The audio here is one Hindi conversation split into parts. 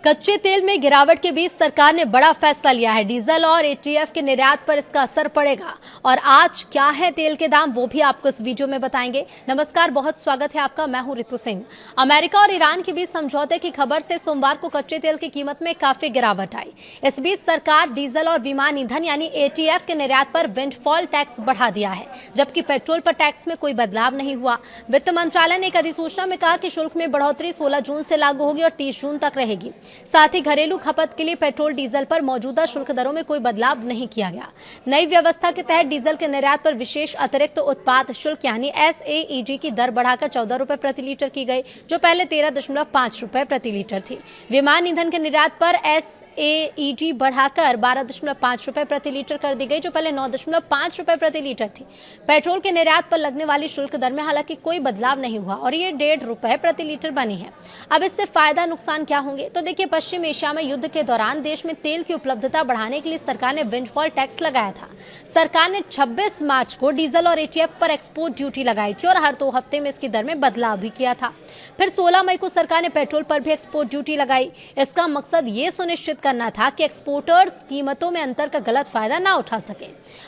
कच्चे तेल में गिरावट के बीच सरकार ने बड़ा फैसला लिया है। डीजल और एटीएफ के निर्यात पर इसका असर पड़ेगा और आज क्या है तेल के दाम वो भी आपको इस वीडियो में बताएंगे। नमस्कार, बहुत स्वागत है आपका। मैं हूं रितु सिंह। अमेरिका और ईरान के बीच समझौते की खबर से सोमवार को कच्चे तेल की कीमत में काफी गिरावट आई। इस बीच सरकार डीजल और विमान ईंधन यानी एटीएफ के निर्यात पर विंडफॉल टैक्स बढ़ा दिया है, जबकि पेट्रोल पर टैक्स में कोई बदलाव नहीं हुआ। वित्त मंत्रालय ने एक अधिसूचना में कहा कि शुल्क में बढ़ोतरी 16 जून से लागू होगी और 30 जून तक रहेगी। साथ ही घरेलू खपत के लिए पेट्रोल डीजल पर मौजूदा शुल्क दरों में कोई बदलाव नहीं किया गया। नई व्यवस्था के तहत डीजल के निर्यात पर विशेष अतिरिक्त उत्पाद शुल्क यानी SAED की दर बढ़ाकर 14 रुपए प्रति लीटर की गई, जो पहले 13.5 रुपए प्रति लीटर थी। विमान ईंधन के निर्यात पर SAED बढ़ाकर 12.5 रुपए प्रति लीटर कर दी गई, जो पहले 9.5 रुपए प्रति लीटर थी। पेट्रोल के निर्यात पर लगने वाली शुल्क दर में हालांकि कोई बदलाव नहीं हुआ और ये 1.5 रुपए प्रति लीटर बनी है। अब इससे फायदा नुकसान क्या होंगे, तो देखिए, पश्चिम एशिया में युद्ध के दौरान देश में तेल की उपलब्धता बढ़ाने के लिए सरकार ने विंडफॉल टैक्स लगाया था। सरकार ने 26 मार्च को डीजल और एटीएफ पर एक्सपोर्ट ड्यूटी लगाई थी और हर 2 हफ्ते में इसकी दर में बदलाव भी किया था। फिर 16 मई को सरकार ने पेट्रोल पर भी एक्सपोर्ट ड्यूटी लगाई। इसका मकसद ये सुनिश्चित करना था कि एक्सपोर्टर्स कीमतों में अंतर का गलत फायदा ना उठा सके।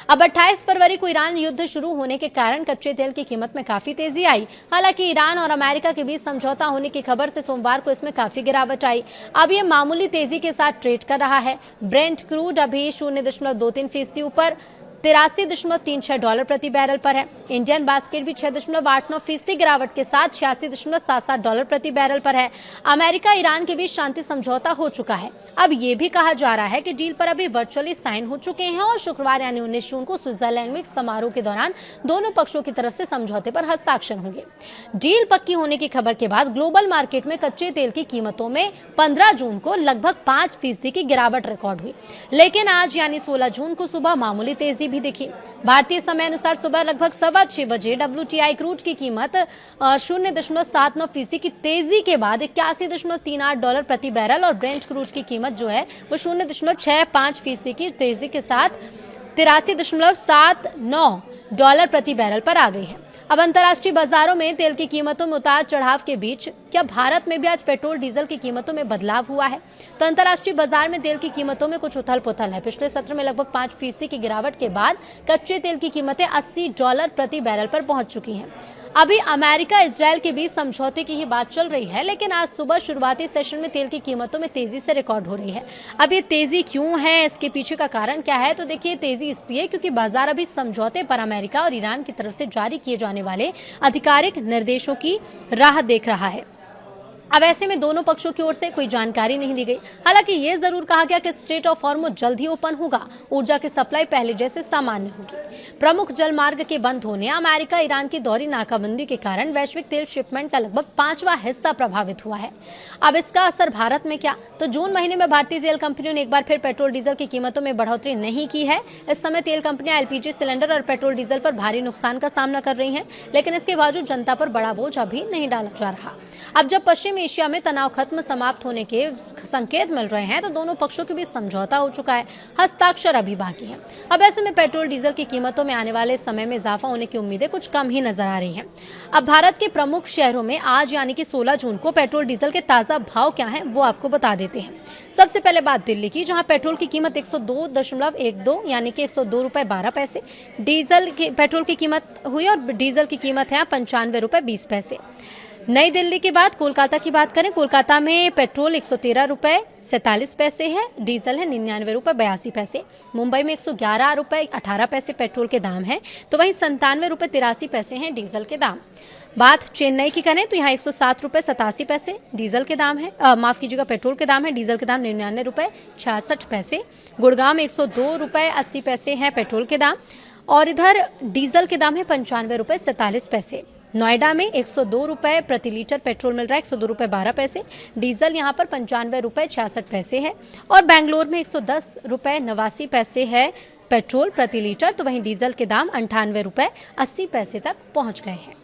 अब 28 फरवरी को ईरान युद्ध शुरू होने के कारण कच्चे तेल की कीमत में काफी तेजी आई। हालांकि ईरान और अमेरिका के बीच समझौता होने की खबर से सोमवार को इसमें काफी गिरावट आई। अब ये मामूली तेजी के साथ ट्रेड कर रहा है। ब्रेंट क्रूड अभी 0.23% ऊपर $83.36 प्रति बैरल पर है। इंडियन बास्केट भी 6.89% गिरावट के साथ $86.77 प्रति बैरल पर है। अमेरिका ईरान के बीच शांति समझौता हो चुका है। अब ये भी कहा जा रहा है कि डील पर अभी वर्चुअली साइन हो चुके हैं और शुक्रवार यानी 19 जून को स्विट्जरलैंड में एक समारोह के दौरान दोनों पक्षों की तरफ से समझौते पर हस्ताक्षर होंगे। डील पक्की होने की खबर के बाद ग्लोबल मार्केट में कच्चे तेल की कीमतों में 15 जून को लगभग 5% की गिरावट रिकॉर्ड हुई, लेकिन आज यानी 16 जून को सुबह मामूली तेजी भी दिखी। भारतीय समय अनुसार सुबह लगभग 6:15 बजे WTI क्रूड की कीमत 0.79% की तेजी के बाद $81.38 प्रति बैरल और ब्रेंट क्रूड की कीमत जो है वो 0.65% की तेजी के साथ $83.79 प्रति बैरल पर आ गई है। अब अंतर्राष्ट्रीय बाजारों में तेल की कीमतों में उतार चढ़ाव के बीच क्या भारत में भी आज पेट्रोल डीजल की कीमतों में बदलाव हुआ है? तो अंतर्राष्ट्रीय बाजार में तेल की कीमतों में कुछ उथल पुथल है। पिछले सत्र में लगभग 5% की गिरावट के बाद कच्चे तेल की कीमतें $80 प्रति बैरल पर पहुंच चुकी हैं। अभी अमेरिका इजरायल के बीच समझौते की ही बात चल रही है, लेकिन आज सुबह शुरुआती सेशन में तेल की कीमतों में तेजी से रिकॉर्ड हो रही है। अब ये तेजी क्यों है, इसके पीछे का कारण क्या है? तो देखिए, तेजी इसलिए क्योंकि बाजार अभी समझौते पर अमेरिका और ईरान की तरफ से जारी किए जाने वाले आधिकारिक निर्देशों की राह देख रहा है। अब ऐसे में दोनों पक्षों की ओर से कोई जानकारी नहीं दी गई। हालांकि ये जरूर कहा गया कि स्ट्रेट ऑफ हॉर्मुज़ जल्द ही ओपन होगा। ऊर्जा की सप्लाई पहले जैसे सामान्य होगी। प्रमुख जल मार्ग के बंद होने, अमेरिका ईरान की दोहरी नाकाबंदी के कारण वैश्विक तेल शिपमेंट का लगभग 5वां हिस्सा प्रभावित हुआ है। अब इसका असर भारत में क्या? तो जून महीने में भारतीय तेल कंपनियों ने एक बार फिर पेट्रोल डीजल की कीमतों में बढ़ोतरी नहीं की है। इस समय तेल कंपनियां LPG सिलेंडर और पेट्रोल डीजल पर भारी नुकसान का सामना कर रही है, लेकिन इसके बावजूद जनता पर बड़ा बोझ अभी नहीं डाला जा रहा। अब जब पश्चिम एशिया में तनाव खत्म समाप्त होने के संकेत मिल रहे हैं, तो दोनों पक्षों के बीच समझौता हो चुका है। हस्ताक्षर अभी बाकी है। अब ऐसे में पेट्रोल डीजल की कीमतों में आने वाले समय में इजाफा होने की उम्मीदें कुछ कम ही नजर आ रही हैं। अब भारत के प्रमुख शहरों में आज यानी कि 16 जून को पेट्रोल डीजल के ताजा भाव क्या हैं वो आपको बता देते हैं। सबसे पहले बात दिल्ली की, जहां पेट्रोल की कीमत 102.12 यानी कि 102 रुपए 12 पैसे पेट्रोल की कीमत हुई और डीजल की कीमत है 95 रुपए 20 पैसे। नई दिल्ली के बाद कोलकाता की बात करें, कोलकाता में पेट्रोल 113 रुपए 47 पैसे है, डीजल है 99 रुपए 82 पैसे। मुंबई में 111 रुपए 18 पैसे पेट्रोल के दाम है, तो वहीं 97 रुपए 83 पैसे हैं डीजल के दाम। बात चेन्नई की करें तो यहाँ 107 रुपए 87 पैसे डीजल के दाम है, माफ कीजिएगा पेट्रोल के दाम है, डीजल के दाम 99 रुपए 66 पैसे। गुड़गांव में 102 रुपए 80 पैसे है पेट्रोल के दाम और इधर डीजल के दाम है 95 रुपए 47 पैसे। नोएडा में 102 रुपए प्रति लीटर पेट्रोल मिल रहा है, 102 रुपए 12 पैसे। डीजल यहाँ पर 95 रुपए 66 पैसे है और बेंगलोर में 110 रुपए 89 पैसे है पेट्रोल प्रति लीटर, तो वहीं डीजल के दाम 98 रुपए 80 पैसे तक पहुंच गए हैं।